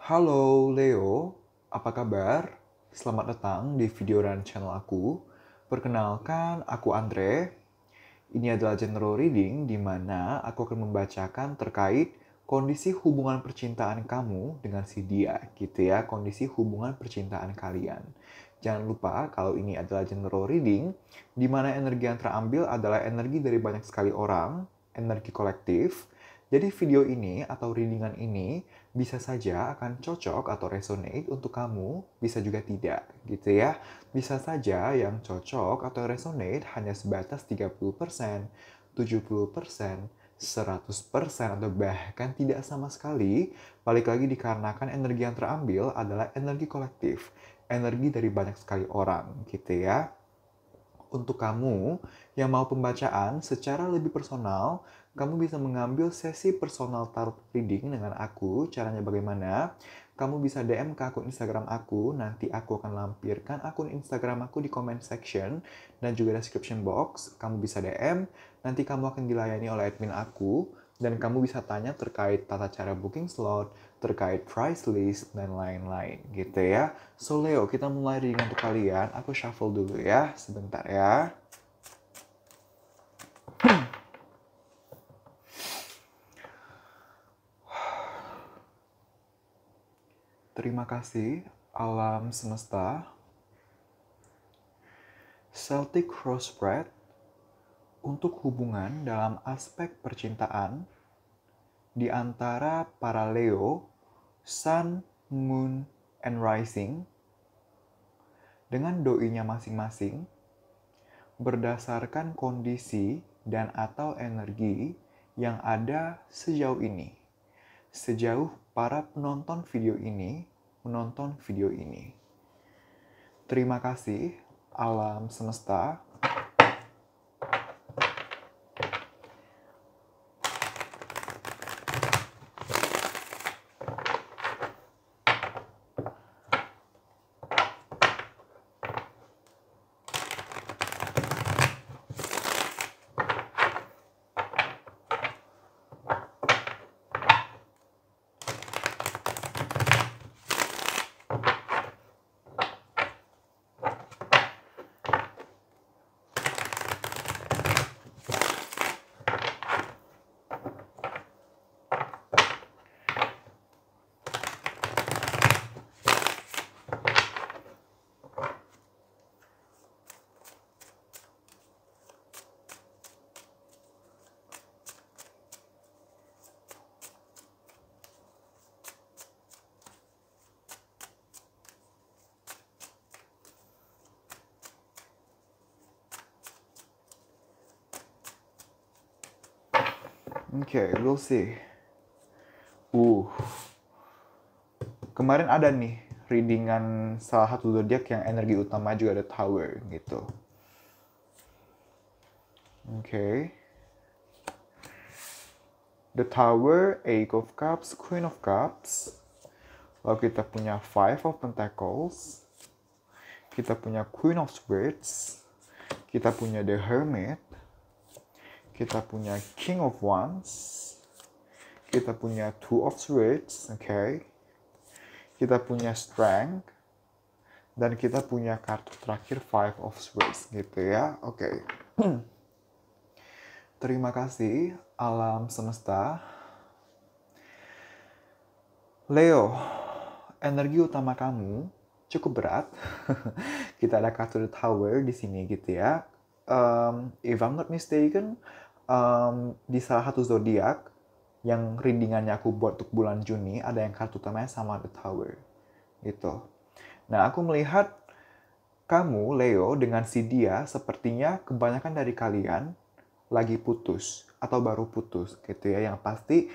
Halo Leo, apa kabar? Selamat datang di video dan channel aku. Perkenalkan, aku Andre. Ini adalah general reading di mana aku akan membacakan terkait kondisi hubungan percintaan kamu dengan si dia, gitu ya, kondisi hubungan percintaan kalian. Jangan lupa kalau ini adalah general reading, di mana energi yang terambil adalah energi dari banyak sekali orang, energi kolektif. Jadi video ini atau readingan ini bisa saja akan cocok atau resonate untuk kamu, bisa juga tidak, gitu ya. Bisa saja yang cocok atau resonate hanya sebatas 30%, 70%, 100% atau bahkan tidak sama sekali. Balik lagi dikarenakan energi yang terambil adalah energi kolektif, energi dari banyak sekali orang, gitu ya. Untuk kamu yang mau pembacaan secara lebih personal, kamu bisa mengambil sesi personal tarot reading dengan aku. Caranya bagaimana? Kamu bisa DM ke akun Instagram aku, nanti aku akan lampirkan akun Instagram aku di comment section dan juga description box. Kamu bisa DM, nanti kamu akan dilayani oleh admin aku, dan kamu bisa tanya terkait tata cara booking slot, terkait price list, dan lain-lain gitu ya. So Leo, kita mulai reading untuk kalian. Aku shuffle dulu ya, sebentar ya. Terima kasih, alam semesta. Celtic Crossbred untuk hubungan dalam aspek percintaan di antara para Leo, Sun, Moon, and Rising dengan doinya masing-masing berdasarkan kondisi dan atau energi yang ada sejauh ini. Sejauh para penonton video ini menonton video ini. Terima kasih, alam semesta. Okay, we'll see. Kemarin ada nih readingan salah satu zodiak yang energi utama juga ada Tower gitu. Okay. The Tower, Eight of Cups, Queen of Cups. Lalu kita punya Five of Pentacles. Kita punya Queen of Swords. Kita punya The Hermit. Kita punya King of Wands. Kita punya Two of Swords, okay. Kita punya Strength. Dan kita punya kartu terakhir Five of Swords gitu ya, oke. Terima kasih, alam semesta. Leo, energi utama kamu cukup berat. Kita ada kartu The Tower di sini gitu ya. If I'm not mistaken, di salah satu zodiak yang readingannya aku buat untuk bulan Juni ada yang kartu utamanya sama The Tower gitu. Nah, aku melihat kamu Leo dengan si dia sepertinya kebanyakan dari kalian lagi putus atau baru putus gitu ya, yang pasti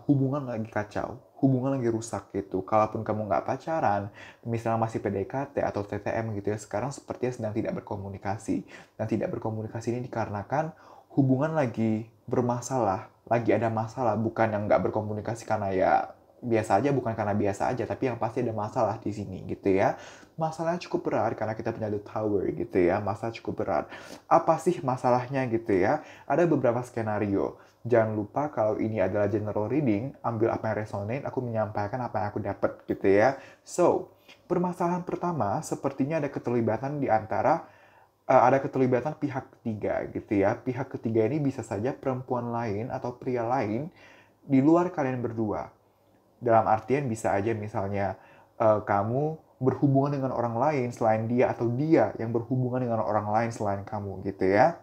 hubungan lagi kacau, hubungan lagi rusak gitu. Kalaupun kamu nggak pacaran, misalnya masih PDKT atau TTM gitu ya, sekarang sepertinya sedang tidak berkomunikasi. Dan tidak berkomunikasi ini dikarenakan hubungan lagi bermasalah, lagi ada masalah, bukan yang nggak berkomunikasi karena ya biasa aja, bukan karena biasa aja, tapi yang pasti ada masalah di sini gitu ya. Masalahnya cukup berat karena kita punya The Tower gitu ya, masalah cukup berat. Apa sih masalahnya gitu ya? Ada beberapa skenario. Jangan lupa kalau ini adalah general reading, ambil apa yang resonate, aku menyampaikan apa yang aku dapat gitu ya. So, permasalahan pertama sepertinya ada keterlibatan di antara ada keterlibatan pihak ketiga gitu ya. Pihak ketiga ini bisa saja perempuan lain atau pria lain di luar kalian berdua. Dalam artian bisa aja misalnya kamu berhubungan dengan orang lain selain dia atau dia yang berhubungan dengan orang lain selain kamu gitu ya.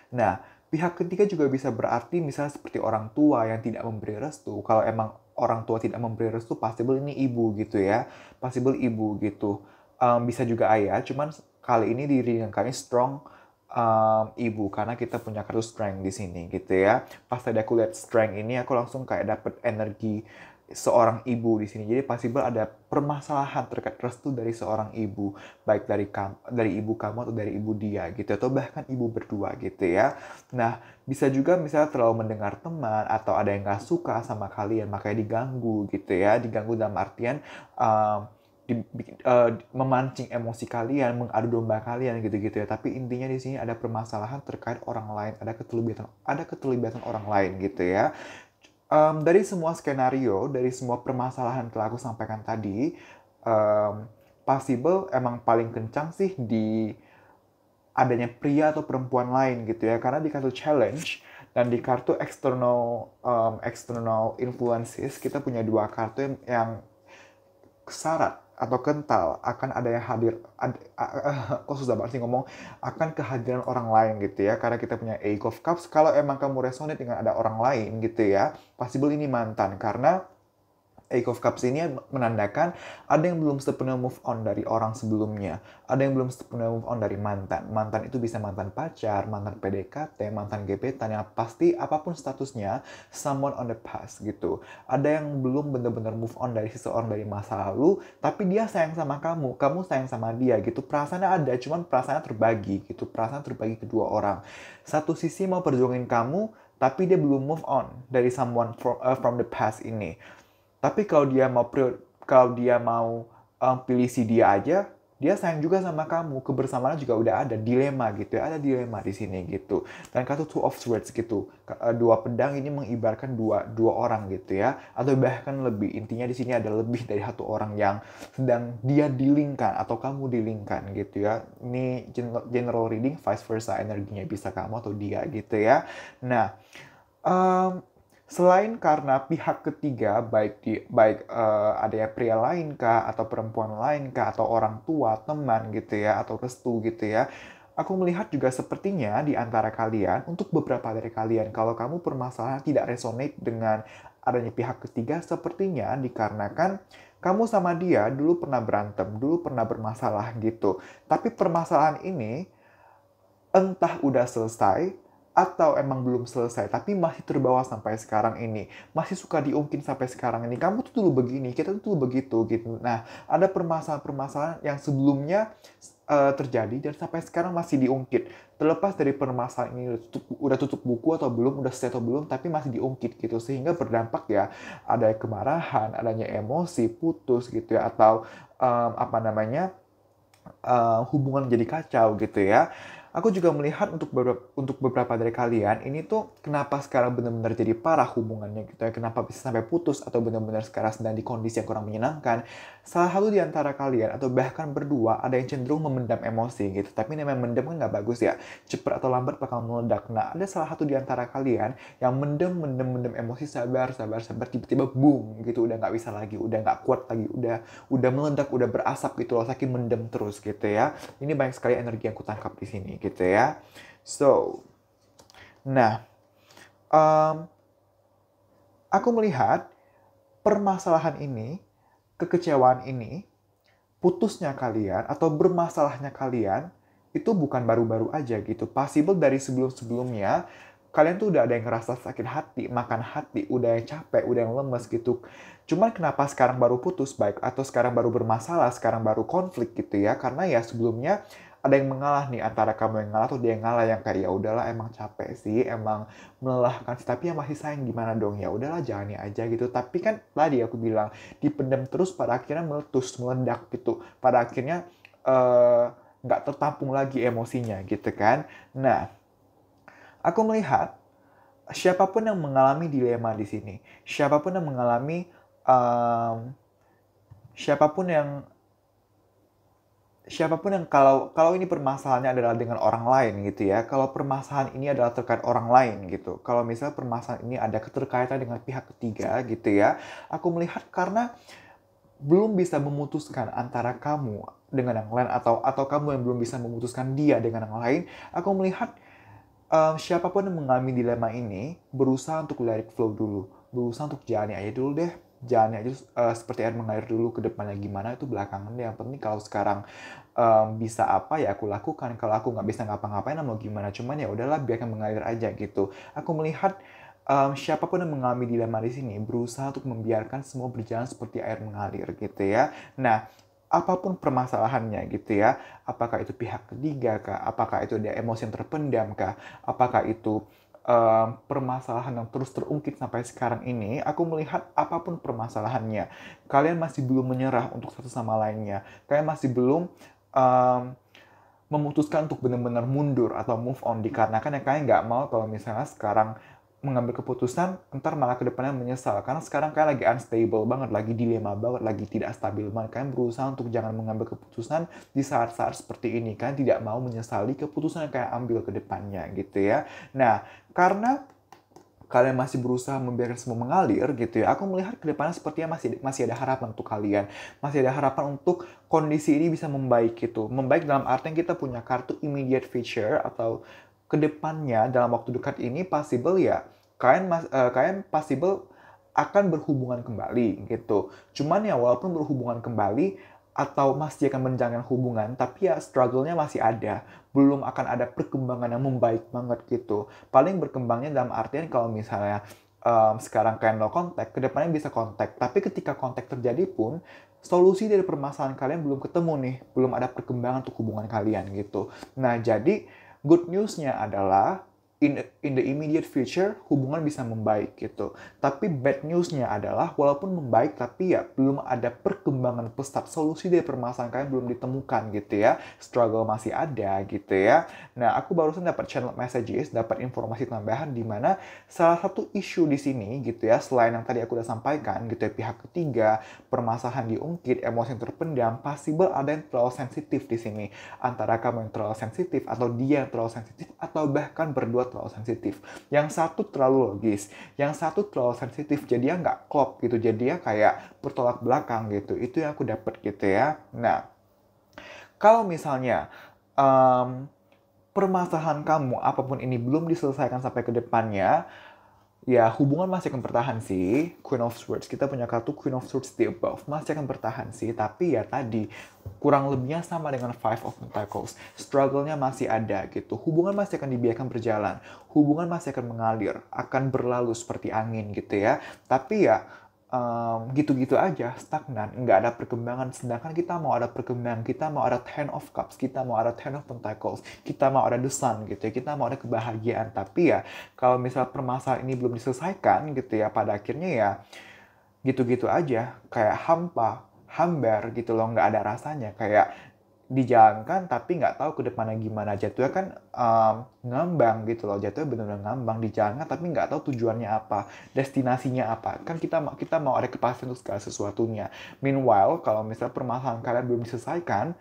Nah, pihak ketiga juga bisa berarti misalnya seperti orang tua yang tidak memberi restu. Kalau emang orang tua tidak memberi restu, possible ini ibu gitu ya. Possible ibu gitu. Bisa juga ayah, cuman kali ini diri yang kalian strong ibu karena kita punya kartu strength di sini gitu ya. Pas tadi aku lihat strength ini aku langsung kayak dapet energi seorang ibu di sini. Jadi possible ada permasalahan terkait restu dari seorang ibu, baik dari ibu kamu atau dari ibu dia gitu atau bahkan ibu berdua gitu ya. Nah, bisa juga misalnya terlalu mendengar teman atau ada yang nggak suka sama kalian makanya diganggu gitu ya. Diganggu dalam artian memancing emosi kalian, mengadu domba kalian gitu-gitu ya. Tapi intinya di sini ada permasalahan terkait orang lain, ada keterlibatan orang lain gitu ya. Dari semua skenario, dari semua permasalahan yang telah aku sampaikan tadi, possible emang paling kencang sih di adanya pria atau perempuan lain gitu ya. Karena di kartu challenge dan di kartu external influences, kita punya dua kartu yang syarat atau kental akan ada yang hadir kok susah banget sih ngomong akan kehadiran orang lain gitu ya karena kita punya Eight of Cups. Kalau emang kamu resonate dengan ada orang lain gitu ya, possible ini mantan karena Eight of Cups ini menandakan ada yang belum sepenuhnya move on dari orang sebelumnya. Ada yang belum sepenuhnya move on dari mantan. Mantan itu bisa mantan pacar, mantan PDKT, mantan gebetan, yang pasti apapun statusnya, someone on the past gitu. Ada yang belum benar-benar move on dari seseorang dari masa lalu, tapi dia sayang sama kamu sayang sama dia gitu. Perasaannya ada, cuman perasaannya terbagi gitu. Perasaan terbagi kedua orang. Satu sisi mau perjuangin kamu, tapi dia belum move on dari someone from the past ini. Tapi kalau dia mau pilih si dia aja, dia sayang juga sama kamu. Kebersamaan juga udah ada dilema gitu ya. Ada dilema di sini gitu. Dan kartu Two of Swords gitu. Dua pedang ini mengibarkan dua orang gitu ya. Atau bahkan lebih. Intinya di sini ada lebih dari satu orang yang sedang dia dealingkan atau kamu dealingkan gitu ya. Ini general reading vice versa energinya bisa kamu atau dia gitu ya. Nah, selain karena pihak ketiga, adanya pria lain kah, atau perempuan lain kah, atau orang tua, teman gitu ya, atau restu gitu ya, aku melihat juga sepertinya di antara kalian, untuk beberapa dari kalian, kalau kamu permasalahan tidak resonate dengan adanya pihak ketiga, sepertinya dikarenakan kamu sama dia dulu pernah berantem, dulu pernah bermasalah gitu. Tapi permasalahan ini entah udah selesai atau emang belum selesai, tapi masih terbawa sampai sekarang ini. Masih suka diungkit sampai sekarang ini. Kamu tuh dulu begini, kita tuh dulu begitu gitu. Nah, ada permasalahan-permasalahan yang sebelumnya terjadi dan sampai sekarang masih diungkit. Terlepas dari permasalahan ini udah tutup buku atau belum, udah selesai atau belum, tapi masih diungkit gitu. Sehingga berdampak ya, ada kemarahan, adanya emosi, putus gitu ya, atau hubungan jadi kacau gitu ya. Aku juga melihat untuk beberapa dari kalian, ini tuh kenapa sekarang benar-benar jadi parah hubungannya gitu ya. Kenapa bisa sampai putus atau benar-benar sekarang sedang di kondisi yang kurang menyenangkan. Salah satu di antara kalian atau bahkan berdua ada yang cenderung memendam emosi gitu. Tapi namanya mendem kan nggak bagus ya. Cepat atau lambat bakal meledak. Nah, ada salah satu di antara kalian yang mendem emosi sabar, tiba-tiba boom gitu. Udah nggak bisa lagi, udah nggak kuat lagi, udah meledak, udah berasap gitu loh, saking mendem terus gitu ya. Ini banyak sekali energi yang kutangkap di sini gitu ya. So, nah, aku melihat permasalahan ini, kekecewaan ini, putusnya kalian atau bermasalahnya kalian itu bukan baru-baru aja gitu. Possible dari sebelum-sebelumnya kalian tuh udah ada yang ngerasa sakit hati, makan hati, udah yang capek, udah yang lemes gitu. Cuman kenapa sekarang baru putus baik atau sekarang baru bermasalah, sekarang baru konflik gitu ya? Karena ya sebelumnya ada yang mengalah nih antara kamu yang ngalah atau dia yang ngalah yang kayak ya udahlah emang capek sih, emang melelahkan sih, tapi yang masih sayang gimana dong? Ya udahlah jalani aja gitu. Tapi kan tadi aku bilang dipendam terus pada akhirnya meletus, meledak gitu. Pada akhirnya nggak tertampung lagi emosinya gitu kan. Nah, aku melihat siapapun yang mengalami dilema di sini, siapapun yang mengalami, um, siapapun yang kalau ini permasalahannya adalah dengan orang lain gitu ya, kalau permasalahan ini adalah terkait orang lain gitu, kalau misalnya permasalahan ini ada keterkaitan dengan pihak ketiga gitu ya, aku melihat karena belum bisa memutuskan antara kamu dengan yang lain atau kamu yang belum bisa memutuskan dia dengan yang lain, aku melihat siapapun yang mengalami dilema ini berusaha untuk let it flow dulu, berusaha untuk jalani aja dulu deh, jalani aja seperti air mengalir dulu, ke depannya gimana itu belakangan deh. Yang penting kalau sekarang bisa apa ya aku lakukan, kalau aku nggak bisa ngapa-ngapain mau gimana, cuman ya udahlah biarkan mengalir aja gitu. Aku melihat siapapun yang mengalami dilema di sini berusaha untuk membiarkan semua berjalan seperti air mengalir gitu ya. Nah, apapun permasalahannya gitu ya, apakah itu pihak ketiga kah, apakah itu ada emosi yang terpendam kah, apakah itu permasalahan yang terus terungkit sampai sekarang ini, aku melihat apapun permasalahannya, kalian masih belum menyerah untuk satu sama lainnya, kalian masih belum um, memutuskan untuk benar-benar mundur atau move on, dikarenakan ya kalian nggak mau kalau misalnya sekarang mengambil keputusan, ntar malah kedepannya menyesal. Karena sekarang kalian lagi unstable banget, lagi dilema banget, lagi tidak stabil banget. Kalian berusaha untuk jangan mengambil keputusan di saat-saat seperti ini. Kalian tidak mau menyesali keputusan yang kalian ambil ke depannya gitu ya. Nah, karena kalian masih berusaha membiarkan semua mengalir gitu ya, aku melihat kedepannya sepertinya masih ada harapan untuk kalian, masih ada harapan untuk kondisi ini bisa membaik gitu. Membaik dalam artian kita punya kartu immediate future atau kedepannya dalam waktu dekat ini possible ya kalian possible akan berhubungan kembali gitu. Cuman ya walaupun berhubungan kembali atau masih akan menjalin hubungan, tapi ya struggle-nya masih ada. Belum akan ada perkembangan yang membaik banget gitu. Paling berkembangnya dalam artian kalau misalnya sekarang kalian no kontak, kedepannya bisa kontak. Tapi ketika kontak terjadi pun, solusi dari permasalahan kalian belum ketemu nih. Belum ada perkembangan untuk hubungan kalian gitu. Nah, jadi good news-nya adalah in the immediate future hubungan bisa membaik gitu. Tapi bad news-nya adalah walaupun membaik tapi ya belum ada perkembangan pesat, solusi dari permasalahan kalian belum ditemukan gitu ya. Struggle masih ada gitu ya. Nah, aku barusan dapat channel messages, dapat informasi tambahan di mana salah satu isu di sini gitu ya, selain yang tadi aku udah sampaikan gitu ya, pihak ketiga, permasalahan diungkit, emosi yang terpendam, possible ada yang terlalu sensitif di sini. Antara kamu yang terlalu sensitif atau dia yang terlalu sensitif atau bahkan berdua terlalu sensitif. Yang satu terlalu logis, yang satu terlalu sensitif, jadinya nggak klop gitu, jadinya kayak bertolak belakang gitu. Itu yang aku dapat gitu ya. Nah, kalau misalnya um, permasalahan kamu apapun ini belum diselesaikan sampai ke depannya, ya, hubungan masih akan bertahan sih. Queen of Swords. Kita punya kartu Queen of Swords di above. Masih akan bertahan sih. Tapi ya tadi, kurang lebihnya sama dengan Five of Pentacles. Struggle-nya masih ada gitu. Hubungan masih akan dibiarkan berjalan. Hubungan masih akan mengalir. Akan berlalu seperti angin gitu ya. Tapi ya, gitu-gitu aja, stagnan, nggak ada perkembangan. Sedangkan kita mau ada perkembangan, kita mau ada Ten of Cups, kita mau ada Ten of Pentacles, kita mau ada The Sun gitu ya, kita mau ada kebahagiaan. Tapi ya, kalau misal permasalahan ini belum diselesaikan gitu ya, pada akhirnya ya gitu-gitu aja, kayak hambar gitu loh, nggak ada rasanya, kayak dijalankan tapi nggak tahu ke depannya gimana, jatuhnya kan ngambang gitu loh, jatuhnya benar-benar ngambang, dijalankan tapi nggak tahu tujuannya apa, destinasinya apa, kan kita mau ada kepastian untuk segala sesuatunya. Meanwhile kalau misalnya permasalahan kalian belum diselesaikan,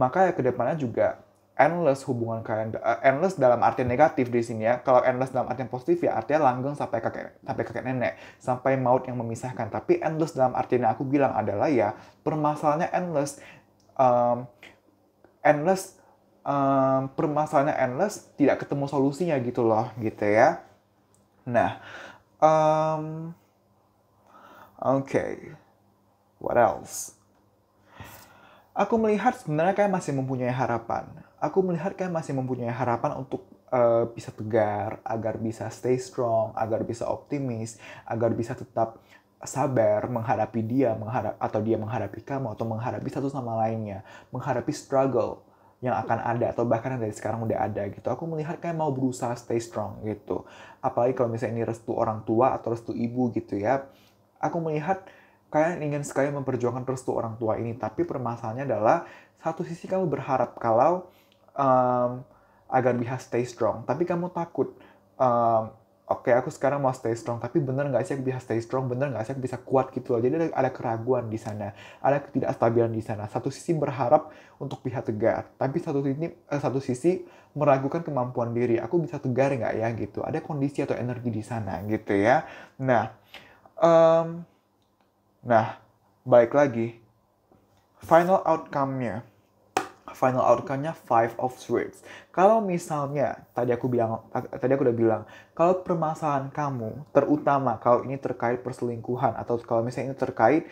maka ya ke depannya juga endless hubungan kalian, endless dalam artian negatif di sini ya. Kalau endless dalam artian positif ya artinya langgeng sampai kakek nenek, sampai maut yang memisahkan. Tapi endless dalam artian yang aku bilang adalah ya permasalahannya endless, um, endless permasalahannya endless, tidak ketemu solusinya gitu loh gitu ya. Nah, okay, what else? Aku melihat sebenarnya kayak masih mempunyai harapan. Aku melihat kayak masih mempunyai harapan untuk bisa tegar, agar bisa stay strong, agar bisa optimis, agar bisa tetap sabar menghadapi dia, atau dia menghadapi kamu, atau menghadapi satu sama lainnya, menghadapi struggle yang akan ada, atau bahkan yang dari sekarang udah ada gitu. Aku melihat kayak mau berusaha stay strong gitu. Apalagi kalau misalnya ini restu orang tua atau restu ibu gitu ya. Aku melihat kalian ingin sekali memperjuangkan restu orang tua ini, tapi permasalahannya adalah satu sisi kamu berharap kalau agar bisa stay strong, tapi kamu takut um, Oke, aku sekarang mau stay strong, tapi bener nggak sih aku bisa stay strong? Bener nggak sih aku bisa kuat gitu loh? Jadi ada keraguan di sana, ada ketidakstabilan di sana. Satu sisi berharap untuk bisa tegar, tapi satu sisi meragukan kemampuan diri. Aku bisa tegar nggak ya gitu? Ada kondisi atau energi di sana gitu ya. Nah, em, nah, baik lagi, final outcome-nya. Final outcome-nya Five of Swords. Kalau misalnya tadi aku udah bilang, kalau permasalahan kamu, terutama kalau ini terkait perselingkuhan atau kalau misalnya ini terkait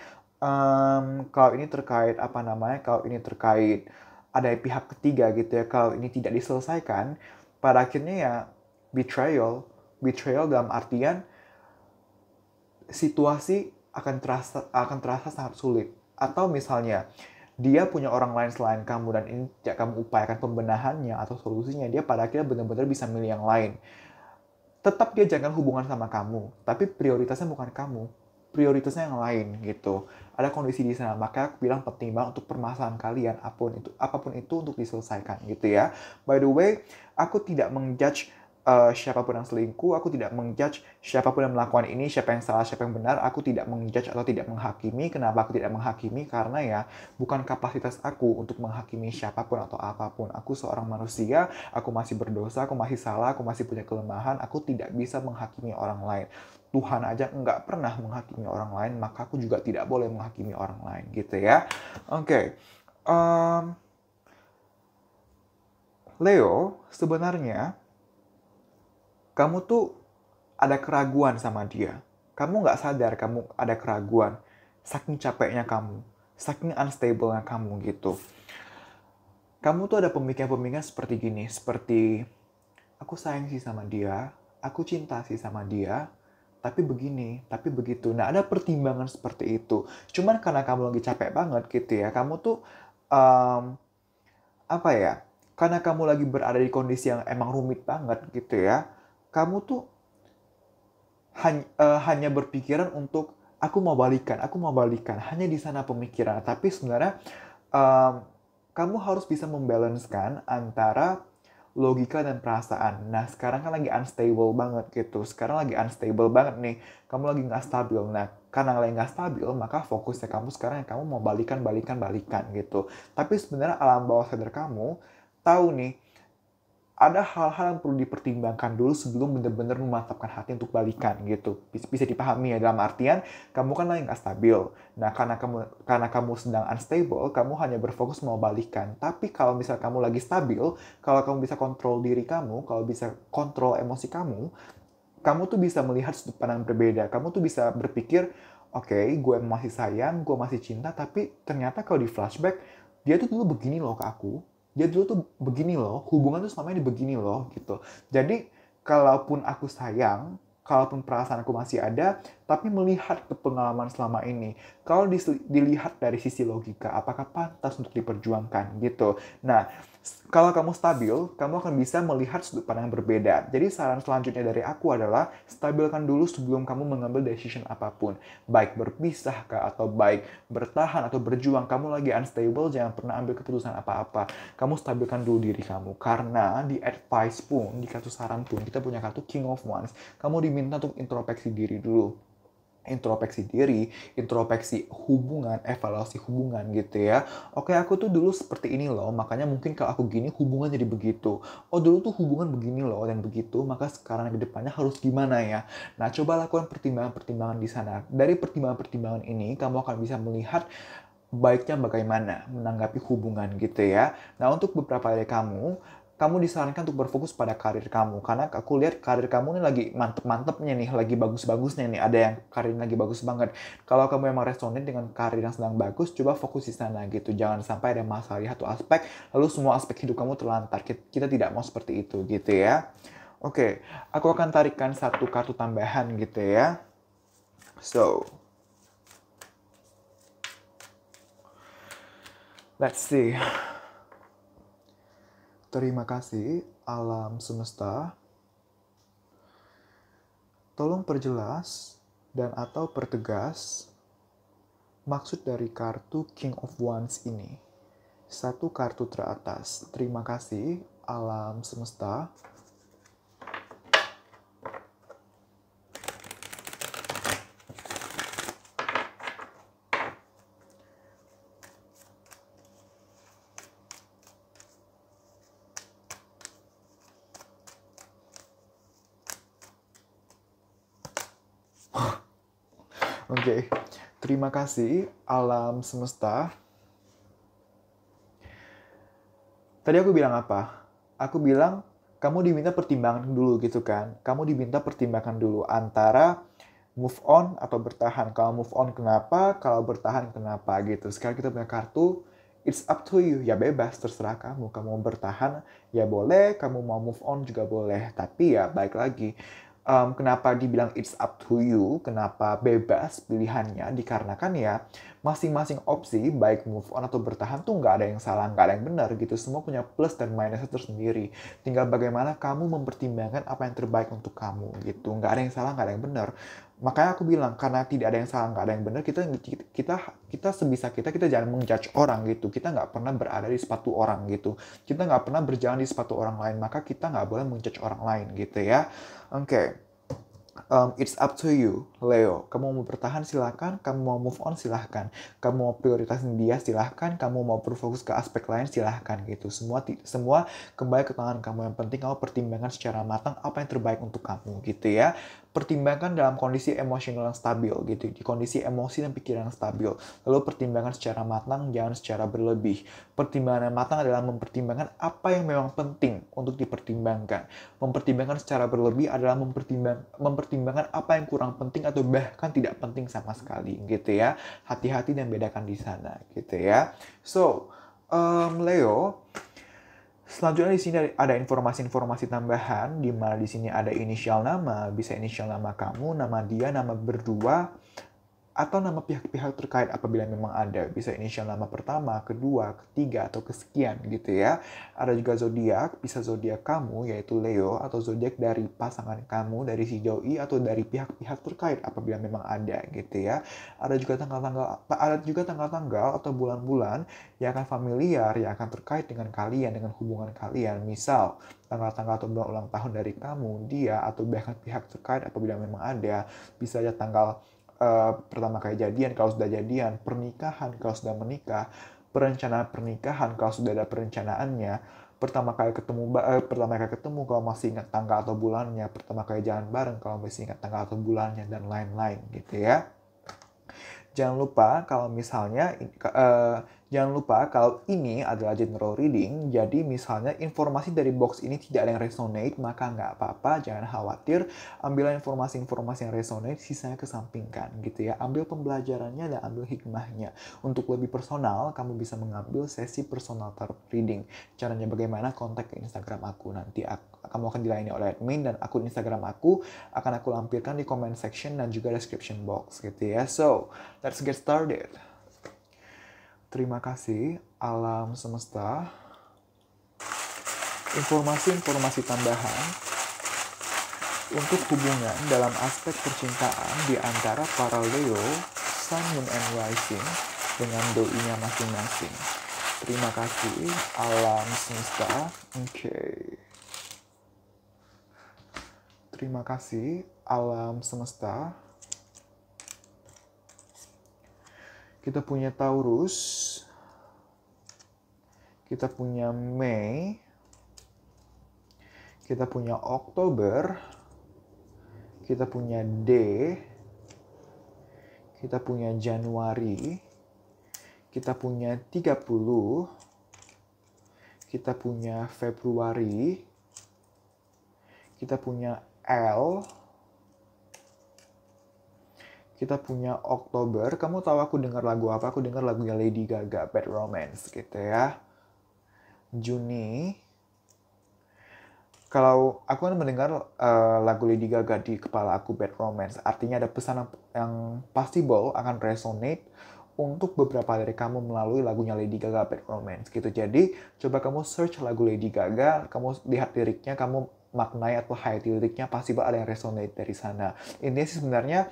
kalau ini terkait apa namanya, kalau ini terkait ada pihak ketiga gitu ya, kalau ini tidak diselesaikan, pada akhirnya ya betrayal, betrayal dalam artian situasi akan terasa sangat sulit. Atau misalnya dia punya orang lain selain kamu dan ini tidak kamu upayakan pembenahannya atau solusinya, dia pada akhirnya benar-benar bisa milih yang lain. Tetap dia jangan hubungan sama kamu, tapi prioritasnya bukan kamu, prioritasnya yang lain gitu. Ada kondisi di sana, maka aku bilang penting banget untuk permasalahan kalian apapun itu untuk diselesaikan gitu ya. By the way, aku tidak mengjudge siapapun yang selingkuh, aku tidak mengjudge siapapun yang melakukan ini, siapa yang salah, siapa yang benar, aku tidak mengjudge atau tidak menghakimi. Kenapa aku tidak menghakimi? Karena ya bukan kapasitas aku untuk menghakimi siapapun atau apapun. Aku seorang manusia, aku masih berdosa, aku masih salah, aku masih punya kelemahan, aku tidak bisa menghakimi orang lain. Tuhan aja nggak pernah menghakimi orang lain, maka aku juga tidak boleh menghakimi orang lain gitu ya. Oke. Um, Leo, sebenarnya kamu tuh ada keraguan sama dia. Kamu nggak sadar kamu ada keraguan. Saking capeknya kamu. Saking unstable-nya kamu gitu. Kamu tuh ada pemikiran-pemikiran seperti gini. Seperti, aku sayang sih sama dia. Aku cinta sih sama dia. Tapi begini, tapi begitu. Nah, ada pertimbangan seperti itu. Cuman karena kamu lagi capek banget gitu ya. Kamu tuh, um, apa ya, karena kamu lagi berada di kondisi yang emang rumit banget gitu ya. Kamu tuh hanya berpikiran untuk aku mau balikan, hanya di sana pemikiran. Tapi sebenarnya um, kamu harus bisa membalancekan antara logika dan perasaan. Nah, sekarang kan lagi unstable banget gitu. Sekarang lagi unstable banget nih. Kamu lagi nggak stabil. Nah, karena lagi nggak stabil, maka fokusnya kamu sekarang yang kamu mau balikan gitu. Tapi sebenarnya alam bawah sadar kamu tahu nih, ada hal-hal yang perlu dipertimbangkan dulu sebelum benar-benar memantapkan hati untuk balikan gitu. Bisa dipahami ya, dalam artian kamu kan lagi nggak stabil. Nah, karena kamu sedang unstable, kamu hanya berfokus mau balikan. Tapi kalau misal kamu lagi stabil, kalau kamu bisa kontrol diri kamu, kalau bisa kontrol emosi kamu tuh bisa melihat sudut pandang berbeda. Kamu tuh bisa berpikir, oke, gue masih sayang, gue masih cinta, tapi ternyata kalau di flashback, dia tuh dulu begini loh ke aku. Dia dulu tuh begini loh, hubungan tuh selama ini begini loh, gitu. Jadi, kalaupun aku sayang, kalaupun perasaan aku masih ada, tapi melihat ke pengalaman selama ini, kalau dilihat dari sisi logika, apakah pantas untuk diperjuangkan, gitu. Nah, kalau kamu stabil, kamu akan bisa melihat sudut pandang yang berbeda. Jadi saran selanjutnya dari aku adalah stabilkan dulu sebelum kamu mengambil decision apapun. Baik berpisah kah, atau baik bertahan atau berjuang. Kamu lagi unstable, jangan pernah ambil keputusan apa-apa. Kamu stabilkan dulu diri kamu. Karena di advice pun, di kartu saran pun, kita punya kartu King of Wands. Kamu diminta untuk introspeksi diri dulu, introspeksi diri, introspeksi hubungan, evaluasi hubungan gitu ya. Oke, aku tuh dulu seperti ini loh, makanya mungkin kalau aku gini hubungan jadi begitu. Oh, dulu tuh hubungan begini loh dan begitu, maka sekarang ke depannya harus gimana ya? Nah, coba lakukan pertimbangan-pertimbangan di sana. Dari pertimbangan-pertimbangan ini, kamu akan bisa melihat baiknya bagaimana menanggapi hubungan gitu ya. Nah, untuk beberapa dari kamu disarankan untuk berfokus pada karir kamu. Karena aku lihat karir kamu ini lagi mantep-mantepnya nih, lagi bagus-bagusnya nih. Ada yang karirnya lagi bagus banget. Kalau kamu memang resonate dengan karir yang sedang bagus, coba fokus di sana gitu. Jangan sampai ada masalah di satu aspek, lalu semua aspek hidup kamu terlantar. Kita tidak mau seperti itu gitu ya. Oke, aku akan tarikan satu kartu tambahan gitu ya. So, let's see. Terima kasih, alam semesta. Tolong perjelas dan atau pertegas maksud dari kartu King of Wands ini. Satu kartu teratas. Terima kasih, alam semesta. Oke, terima kasih alam semesta. Tadi aku bilang apa? Aku bilang kamu diminta pertimbangan dulu gitu kan. Kamu diminta pertimbangan dulu antara move on atau bertahan. Kalau move on kenapa? Kalau bertahan kenapa gitu. Sekarang kita punya kartu it's up to you. Ya bebas, terserah kamu. Kamu mau bertahan ya boleh, kamu mau move on juga boleh. Tapi ya baik lagi. Kenapa dibilang it's up to you, kenapa bebas pilihannya, dikarenakan ya masing-masing opsi, baik move on atau bertahan tuh nggak ada yang salah, nggak ada yang benar gitu. Semua punya plus dan minusnya tersendiri. Tinggal bagaimana kamu mempertimbangkan apa yang terbaik untuk kamu gitu. Nggak ada yang salah, nggak ada yang benar. Makanya aku bilang, karena tidak ada yang salah, nggak ada yang benar, kita sebisa kita jangan menjudge orang gitu. Kita nggak pernah berada di sepatu orang gitu. Kita nggak pernah berjalan di sepatu orang lain, maka kita nggak boleh menjudge orang lain gitu ya. Oke. It's up to you, Leo. Kamu mau bertahan silahkan, kamu mau move on silahkan. Kamu mau prioritasin dia silahkan, kamu mau berfokus ke aspek lain silahkan gitu. Semua kembali ke tangan kamu. Yang penting kamu pertimbangkan secara matang apa yang terbaik untuk kamu gitu ya. Pertimbangkan dalam kondisi emosional yang stabil gitu, di kondisi emosi dan pikiran yang stabil. Lalu pertimbangkan secara matang, jangan secara berlebih. Pertimbangan yang matang adalah mempertimbangkan apa yang memang penting untuk dipertimbangkan. Mempertimbangkan secara berlebih adalah mempertimbangkan apa yang kurang penting atau bahkan tidak penting sama sekali gitu ya. Hati-hati dan bedakan di sana gitu ya. So, Leo, selanjutnya di sini ada informasi-informasi tambahan di mana di sini ada inisial nama, bisa inisial nama kamu, nama dia, nama berdua, atau nama pihak-pihak terkait apabila memang ada. Bisa inisial nama pertama, kedua, ketiga, atau kesekian gitu ya. Ada juga zodiak, bisa zodiak kamu yaitu Leo, atau zodiak dari pasangan kamu, dari si doi, atau dari pihak-pihak terkait apabila memang ada gitu ya. Ada juga tanggal-tanggal atau bulan-bulan yang akan familiar, yang akan terkait dengan kalian, dengan hubungan kalian. Misal, tanggal-tanggal atau bulan ulang tahun dari kamu, dia, atau bahkan pihak terkait apabila memang ada. Bisa aja tanggal pertama kali jadian kalau sudah jadian, pernikahan kalau sudah menikah, perencanaan pernikahan kalau sudah ada perencanaannya, pertama kali ketemu kalau masih ingat tanggal atau bulannya, pertama kali jalan bareng kalau masih ingat tanggal atau bulannya, dan lain-lain gitu ya. Jangan lupa kalau misalnya jangan lupa kalau ini adalah general reading, jadi misalnya informasi dari box ini tidak ada yang resonate, maka nggak apa-apa, jangan khawatir. Ambillah informasi-informasi yang resonate, sisanya kesampingkan gitu ya. Ambil pembelajarannya dan ambil hikmahnya. Untuk lebih personal, kamu bisa mengambil sesi personal tarot reading. Caranya bagaimana? Kontak ke Instagram aku. Nanti kamu akan dilayani oleh admin, dan akun Instagram aku akan aku lampirkan di comment section dan juga description box gitu ya. So, let's get started. Terima kasih alam semesta. Informasi-informasi tambahan untuk hubungan dalam aspek percintaan di antara para Leo, Sun, Moon, and Rising dengan doi-nya masing-masing. Terima kasih alam semesta. Oke. Terima kasih alam semesta. Kita punya Taurus, kita punya Mei, kita punya Oktober, kita punya D, kita punya Januari, kita punya 30, kita punya Februari, kita punya L, kita punya Oktober. Kamu tahu aku dengar lagu apa? Aku dengar lagunya Lady Gaga, Bad Romance gitu ya. Juni. Kalau aku kan mendengar lagu Lady Gaga di kepala aku, Bad Romance, artinya ada pesan yang possible akan resonate untuk beberapa dari kamu melalui lagunya Lady Gaga, Bad Romance gitu. Jadi coba kamu search lagu Lady Gaga, kamu lihat liriknya, kamu maknai atau highlight liriknya, pasti ada yang resonate dari sana. Intinya sih sebenarnya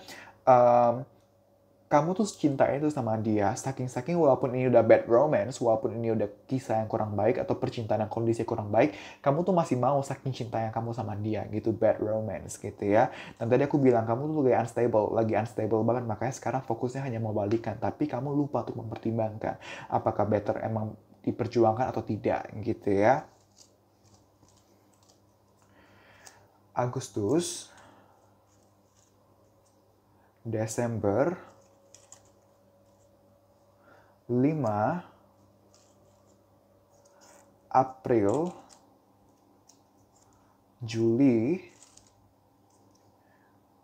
kamu tuh cintanya itu sama dia, saking-saking walaupun ini udah bad romance, walaupun ini udah kisah yang kurang baik atau percintaan yang kondisi kurang baik, kamu tuh masih mau saking cintanya kamu sama dia gitu, bad romance gitu ya. Dan tadi aku bilang kamu tuh lagi unstable banget, makanya sekarang fokusnya hanya mau balikan, tapi kamu lupa untuk mempertimbangkan apakah better emang diperjuangkan atau tidak gitu ya. Agustus, Desember, 5, April, Juli,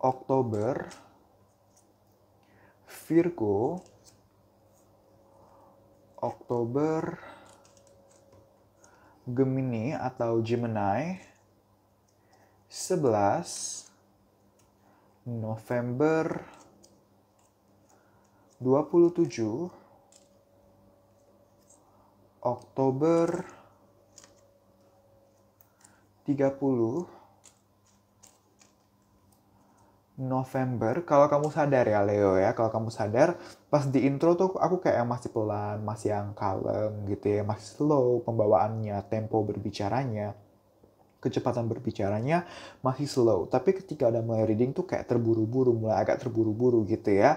Oktober, Virgo, Oktober, Gemini atau Gemini, 11, November, 27, Oktober, 30, November. Kalau kamu sadar ya Leo ya, kalau kamu sadar pas di intro tuh aku kayak yang masih pelan, masih yang kalem gitu ya, masih slow pembawaannya, tempo berbicaranya, kecepatan berbicaranya masih slow. Tapi ketika ada mulai reading tuh kayak terburu-buru, mulai agak terburu-buru gitu ya.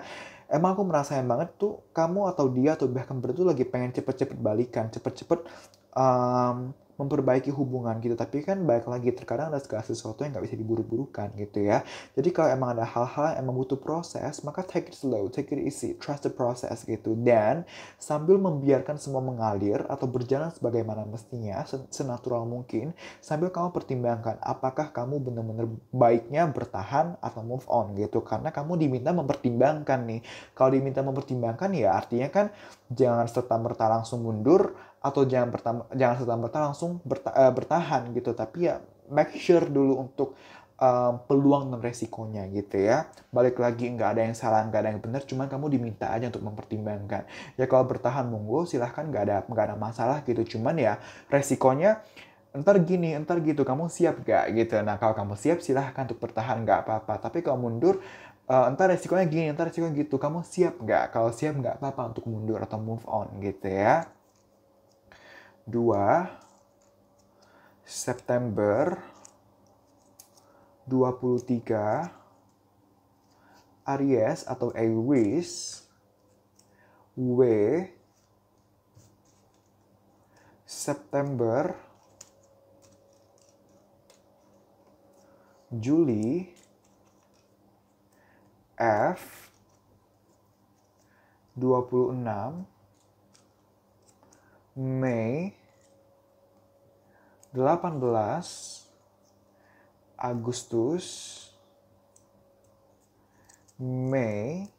Emang aku merasain banget tuh kamu atau dia atau bahkan berdua lagi pengen cepet-cepet balikan, cepet-cepet memperbaiki hubungan gitu. Tapi kan balik lagi, terkadang ada segala sesuatu yang nggak bisa diburu-burukan gitu ya. Jadi kalau emang ada hal-hal yang emang butuh proses, maka take it slow, take it easy, trust the process gitu. Dan sambil membiarkan semua mengalir atau berjalan sebagaimana mestinya, senatural mungkin, sambil kamu pertimbangkan apakah kamu benar-benar baiknya bertahan atau move on gitu. Karena kamu diminta mempertimbangkan nih. Kalau diminta mempertimbangkan ya artinya kan jangan serta-merta langsung mundur, atau jangan serta-merta langsung bertahan gitu, tapi ya make sure dulu untuk peluang dan resikonya gitu ya. Balik lagi, nggak ada yang salah, nggak ada yang benar, cuman kamu diminta aja untuk mempertimbangkan. Ya kalau bertahan monggo silahkan, nggak ada masalah gitu, cuman ya resikonya entar gini, entar gitu, kamu siap gak gitu. Nah kalau kamu siap silahkan untuk bertahan, nggak apa-apa. Tapi kalau mundur, entar resikonya gini, entar resikonya gitu, kamu siap nggak? Kalau siap nggak apa-apa untuk mundur atau move on gitu ya. 2 September 23, Aries atau Aries, W, September, Juli, F, 26, Mei, 18, Agustus, Mei,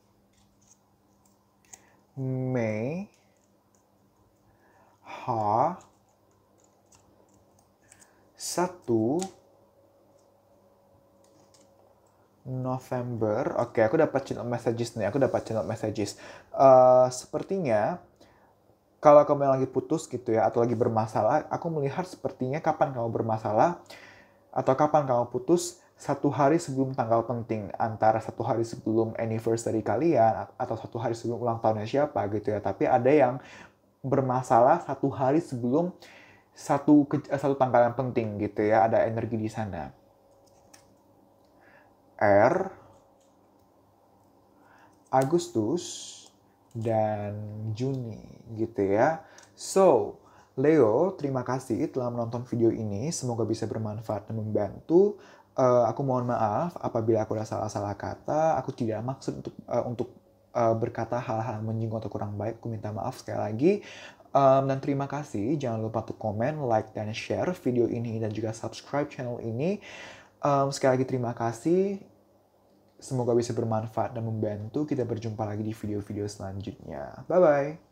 H, 1, November. Oke, aku dapat channel messages nih. Sepertinya kalau kamu yang lagi putus gitu ya, atau lagi bermasalah, aku melihat sepertinya kapan kamu bermasalah atau kapan kamu putus, 1 hari sebelum tanggal penting, antara 1 hari sebelum anniversary kalian atau 1 hari sebelum ulang tahunnya siapa gitu ya. Tapi ada yang bermasalah 1 hari sebelum satu tanggal yang penting gitu ya, ada energi di sana. R, Agustus, dan Juni gitu ya. So, Leo, terima kasih telah menonton video ini. Semoga bisa bermanfaat dan membantu. Aku mohon maaf apabila aku ada salah-salah kata. Aku tidak maksud untuk berkata hal-hal menyinggung atau kurang baik. Aku minta maaf sekali lagi. Dan terima kasih. Jangan lupa untuk komen, like, dan share video ini. Dan juga subscribe channel ini. Sekali lagi terima kasih. Semoga bisa bermanfaat dan membantu. Kita berjumpa lagi di video-video selanjutnya. Bye-bye.